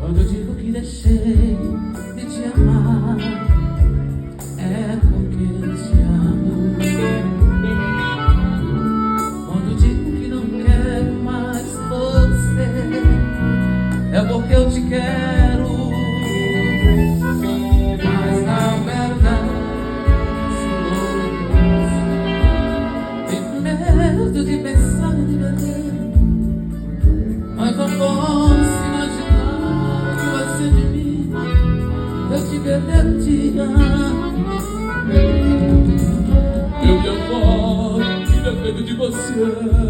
Quando eu digo que deixei de te amar, é porque eu te amo. Quando digo que não quero mais você, é porque eu te quero. Mas na verdade tenho medo de pensar em perder. Mas não posso imaginar que vai ser de mim eu te perder um dia. Eu me acordo e dependo de você.